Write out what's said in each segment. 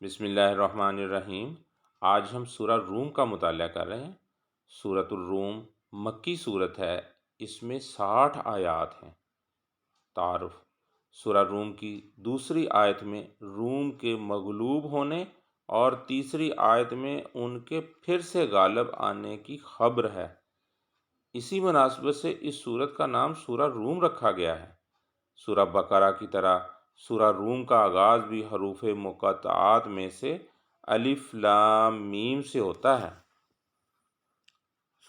بسم اللہ الرحمن الرحیم۔ آج ہم سورہ روم کا مطالعہ کر رہے ہیں۔ سورۃ الروم مکی صورت ہے، اس میں 60 آیات ہیں۔ تعارف: سورہ روم کی دوسری آیت میں روم کے مغلوب ہونے اور تیسری آیت میں ان کے پھر سے غالب آنے کی خبر ہے۔ اسی مناسبت سے اس سورت کا نام سورہ روم رکھا گیا ہے۔ سورہ بقرہ کی طرح سورہ روم کا آغاز بھی حروف مقطعات میں سے الف لام میم سے ہوتا ہے۔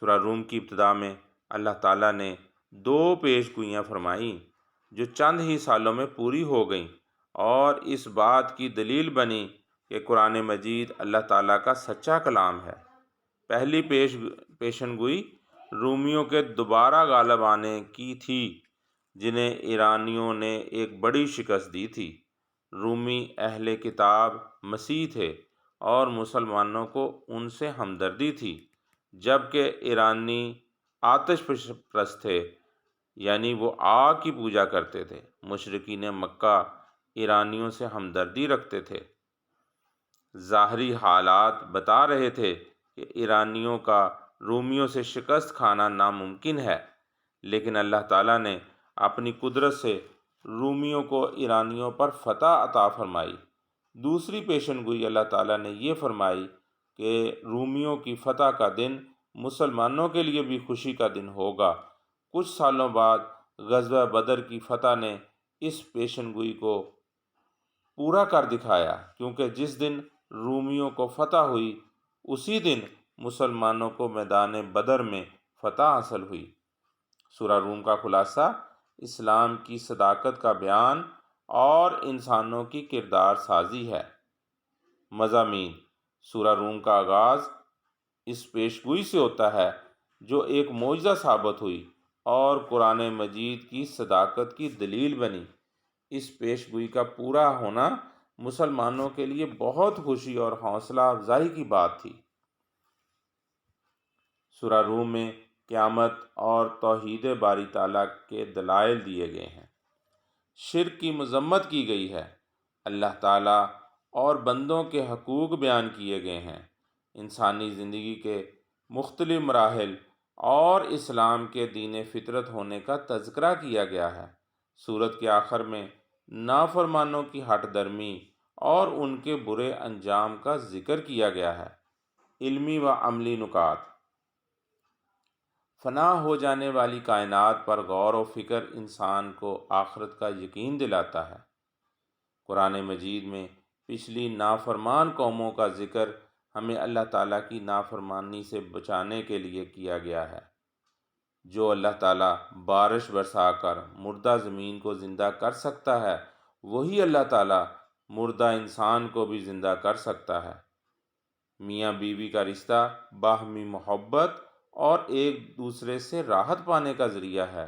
سورہ روم کی ابتدا میں اللہ تعالیٰ نے 2 پیش گوئیاں فرمائیں جو چند ہی سالوں میں پوری ہو گئیں اور اس بات کی دلیل بنی کہ قرآن مجید اللہ تعالیٰ کا سچا کلام ہے۔ پہلی پیشن گوئی رومیوں کے دوبارہ غالب آنے کی تھی، جنہیں ایرانیوں نے ایک بڑی شکست دی تھی۔ رومی اہل کتاب مسیح تھے اور مسلمانوں کو ان سے ہمدردی تھی، جبکہ ایرانی آتش پرست تھے، یعنی وہ آگ کی پوجا کرتے تھے۔ مشرکین مکہ ایرانیوں سے ہمدردی رکھتے تھے۔ ظاہری حالات بتا رہے تھے کہ ایرانیوں کا رومیوں سے شکست کھانا ناممکن ہے، لیکن اللہ تعالیٰ نے اپنی قدرت سے رومیوں کو ایرانیوں پر فتح عطا فرمائی۔ دوسری پیشن گوئی اللہ تعالیٰ نے یہ فرمائی کہ رومیوں کی فتح کا دن مسلمانوں کے لیے بھی خوشی کا دن ہوگا۔ کچھ سالوں بعد غزوہ بدر کی فتح نے اس پیشن گوئی کو پورا کر دکھایا، کیونکہ جس دن رومیوں کو فتح ہوئی اسی دن مسلمانوں کو میدان بدر میں فتح حاصل ہوئی۔ سورہ روم کا خلاصہ اسلام کی صداقت کا بیان اور انسانوں کی کردار سازی ہے۔ مضامین: سورہ روم کا آغاز اس پیشگوئی سے ہوتا ہے جو ایک معجزہ ثابت ہوئی اور قرآن مجید کی صداقت کی دلیل بنی۔ اس پیشگوئی کا پورا ہونا مسلمانوں کے لیے بہت خوشی اور حوصلہ افزائی کی بات تھی۔ سورہ روم میں قیامت اور توحید باری تعالیٰ کے دلائل دیے گئے ہیں۔ شرک کی مذمت کی گئی ہے۔ اللہ تعالیٰ اور بندوں کے حقوق بیان کیے گئے ہیں۔ انسانی زندگی کے مختلف مراحل اور اسلام کے دین فطرت ہونے کا تذکرہ کیا گیا ہے۔ سورت کے آخر میں نافرمانوں کی ہٹ درمی اور ان کے برے انجام کا ذکر کیا گیا ہے۔ علمی و عملی نکات: فنا ہو جانے والی کائنات پر غور و فکر انسان کو آخرت کا یقین دلاتا ہے۔ قرآن مجید میں پچھلی نافرمان قوموں کا ذکر ہمیں اللہ تعالیٰ کی نافرمانی سے بچانے کے لیے کیا گیا ہے۔ جو اللہ تعالیٰ بارش برسا کر مردہ زمین کو زندہ کر سکتا ہے، وہی اللہ تعالیٰ مردہ انسان کو بھی زندہ کر سکتا ہے۔ میاں بیوی کا رشتہ باہمی محبت اور ایک دوسرے سے راحت پانے کا ذریعہ ہے۔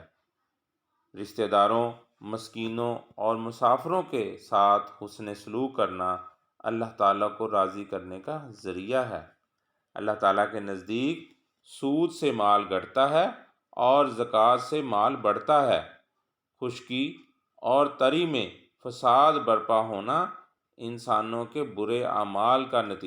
رشتہ داروں، مسکینوں اور مسافروں کے ساتھ حسن سلوک کرنا اللہ تعالیٰ کو راضی کرنے کا ذریعہ ہے۔ اللہ تعالیٰ کے نزدیک سود سے مال گھٹتا ہے اور زکوٰۃ سے مال بڑھتا ہے۔ خشکی اور تری میں فساد برپا ہونا انسانوں کے برے اعمال کا نتیجہ